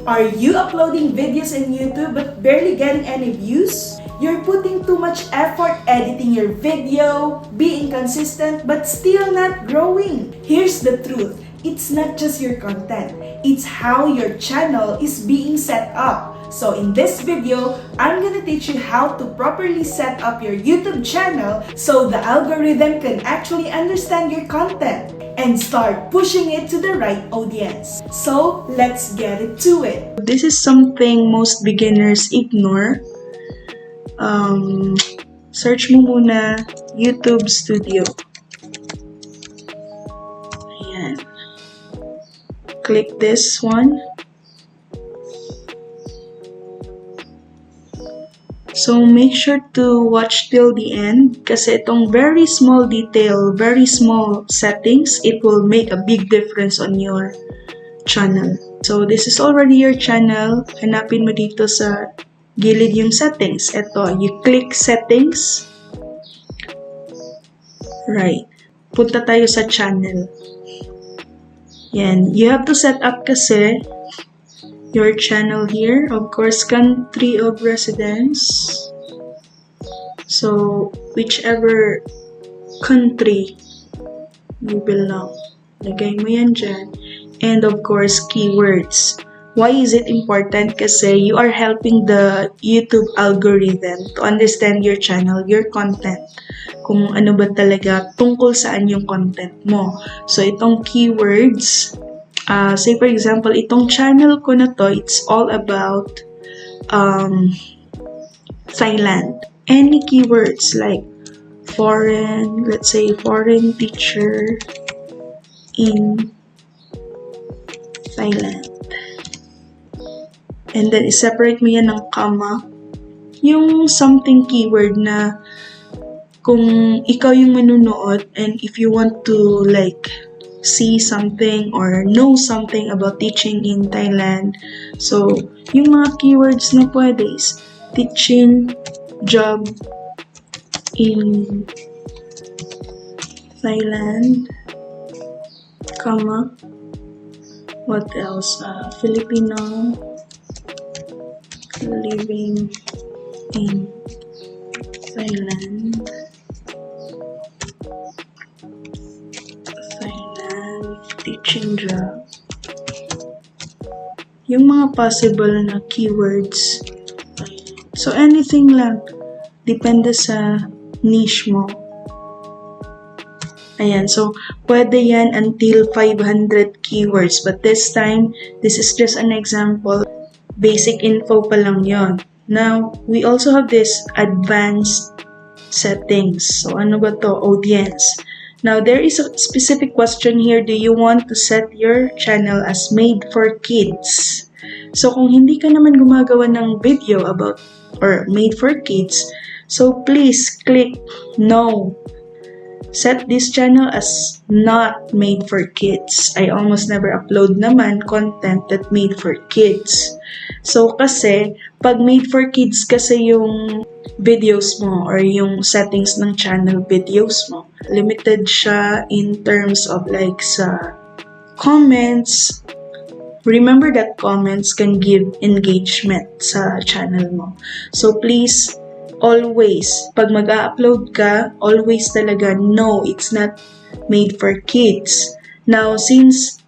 Are you uploading videos in YouTube but barely getting any views? You're putting too much effort editing your video, being consistent but still not growing. Here's the truth. It's not just your content, it's how your channel is being set up. So in this video, I'm gonna teach you how to properly set up your YouTube channel so the algorithm can actually understand your content and start pushing it to the right audience. So let's get into it. This is something most beginners ignore. Search mo muna YouTube Studio. Ayan. Click this one. So make sure to watch till the end kasi itong very small detail, very small settings, it will make a big difference on your channel. So this is already your channel. Hanapin mo dito sa gilid yung settings. Ito, you click settings. Right. Punta tayo sa channel. Yan. You have to set up kasi your channel here. Of course, country of residence. So, whichever country you belong. Lagay mo yan dyan. And of course, keywords. Why is it important? Kasi you are helping the YouTube algorithm to understand your channel, your content. Kung ano ba talaga, tungkol saan yung content mo. So, itong keywords, say for example, itong channel ko na to, it's all about Thailand. Any keywords like foreign, let's say foreign teacher in Thailand. And then, separate mo yan ng comma. Yung something keyword na kung ikaw yung manunood and if you want to like see something or know something about teaching in Thailand. So, yung mga keywords na pwede is teaching job in Thailand, comma, what else? Filipino living in Thailand. Teaching job. Yung mga possible na keywords. So, anything lang. Depende sa niche mo. Ayan. So, pwede yan until 500 keywords. But this time, this is just an example. Basic info pa lang yon. Now, we also have this advanced settings. So, ano ba to? Audience. Now, there is a specific question here. Do you want to set your channel as made for kids? So, kung hindi ka naman gumagawa ng video about or made for kids, so please click no. Set this channel as not made for kids. I almost never upload naman content that made for kids. So, kasi, pag made for kids kasi yung videos mo or yung settings ng channel videos mo, limited siya in terms of like sa comments. Remember that comments can give engagement sa channel mo. So please, always, pag mag-upload ka, always talaga, no, it's not made for kids. Now, since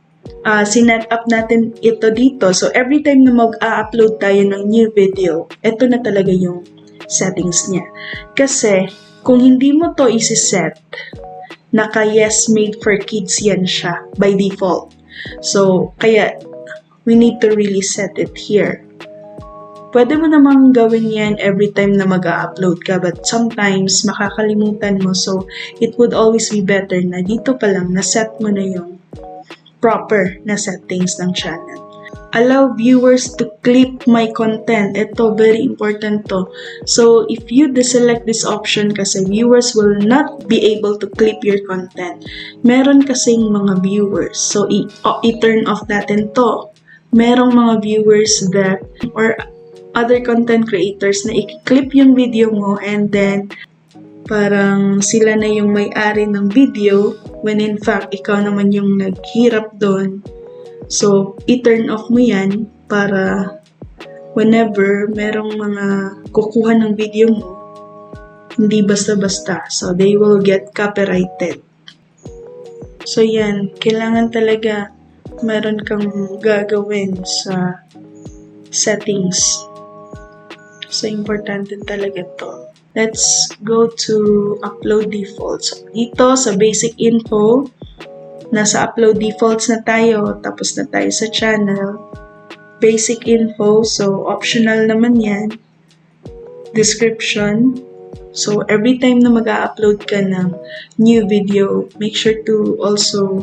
sinet up natin ito dito, so every time na mag-upload tayo ng new video, ito na talaga yung settings niya. Kasi, kung hindi mo to isi-set, naka-yes made for kids yan siya by default. So, kaya, we need to really set it here. Pwede mo namang gawin yan every time na mag-upload ka, but sometimes makakalimutan mo. So, it would always be better na dito pa lang na-set mo na yung proper na settings ng channel. Allow viewers to clip my content. Ito, very important to. So, if you deselect this option kasi viewers will not be able to clip your content. Meron kasing mga viewers. So, i-turn off natin to. Merong mga viewers that, or other content creators na i-clip yung video mo and then parang sila na yung may-ari ng video when in fact ikaw naman yung naghirap doon. So, i-turn off mo yan para whenever merong mga kukuha ng video mo, hindi basta-basta. So, they will get copyrighted. So, yan. Kailangan talaga meron kang gagawin sa settings. So, importante talaga to. Let's go to upload defaults. Dito sa basic info, nasa upload defaults na tayo, tapos na tayo sa channel. Basic info, so optional naman yan. Description, so every time na mag-upload ka ng new video, make sure to also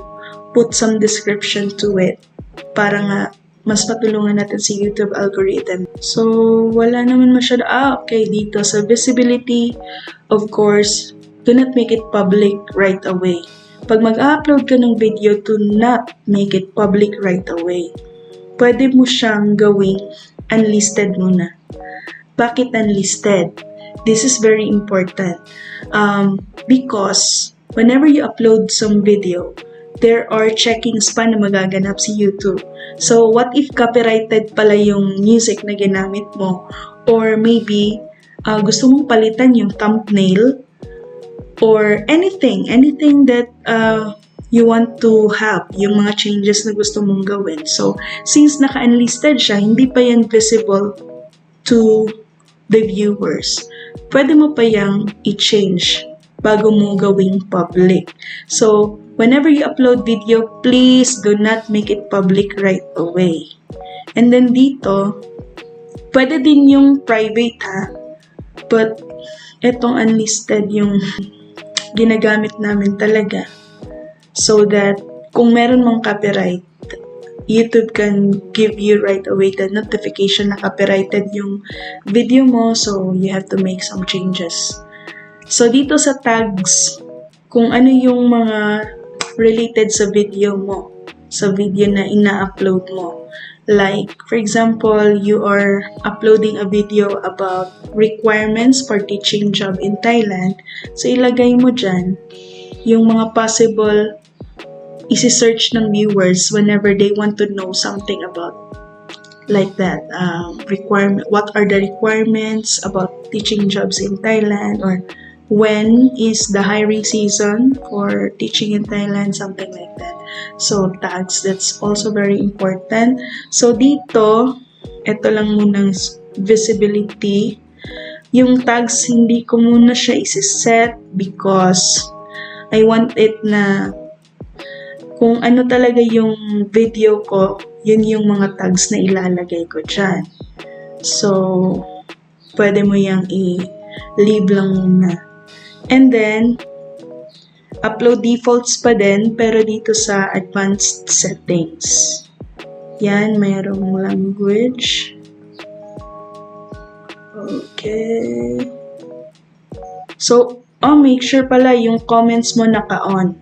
put some description to it para nga mas matulungan natin si YouTube algorithm. So, wala naman masyado. Okay, dito sa visibility, of course, do not make it public right away. Pag mag-upload ka ng video, do not make it public right away. Pwede mo siyang gawing unlisted muna. Bakit unlisted? This is very important. Because whenever you upload some video, there are checkings pa na magaganap si YouTube. So, what if copyrighted pala yung music na ginamit mo? Or maybe, gusto mong palitan yung thumbnail or anything that you want to have, yung mga changes na gusto mong gawin. So, since naka-unlisted siya, hindi pa yan visible to the viewers. Pwede mo pa yang i-change bago mo gawing public. So, whenever you upload video, please do not make it public right away. And then dito, pwede din yung private ha, but etong unlisted yung ginagamit namin talaga. So that kung meron mong copyright, YouTube can give you right away the notification na copyrighted yung video mo, so you have to make some changes. So dito sa tags, kung ano yung mga related sa video mo, sa video na ina-upload mo. Like, for example, you are uploading a video about requirements for teaching job in Thailand. So ilagay mo dyan yung mga possible isi-search ng viewers whenever they want to know something about like that. What are the requirements about teaching jobs in Thailand, or when is the hiring season for teaching in Thailand, something like that. So tags, that's also very important. So dito, ito lang munang visibility. Yung tags, hindi ko muna siya isi-set because I want it na kung ano talaga yung video ko, yun yung mga tags na ilalagay ko dyan. So, pwede mo yung i-leave lang muna. And then, upload defaults pa din, pero dito sa advanced settings. Yan, mayroong language. Okay. So, make sure pala yung comments mo naka-on.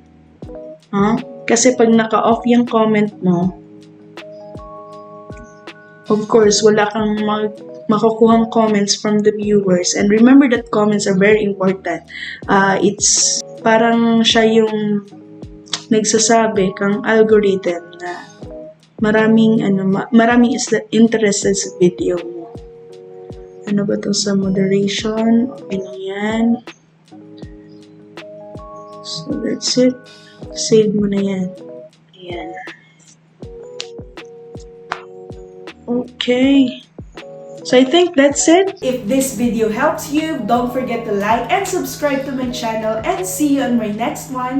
Kasi pag naka-off yung comment mo, of course, wala kang makukuhang comments from the viewers. And remember that comments are very important. It's parang siya yung nagsasabi kang algorithm na maraming interested sa video mo. Ano ba to sa moderation? Okay lang yan. So that's it. Save mo na yan. Ayan. Okay. So I think that's it. If this video helps you, don't forget to like and subscribe to my channel, and see you on my next one.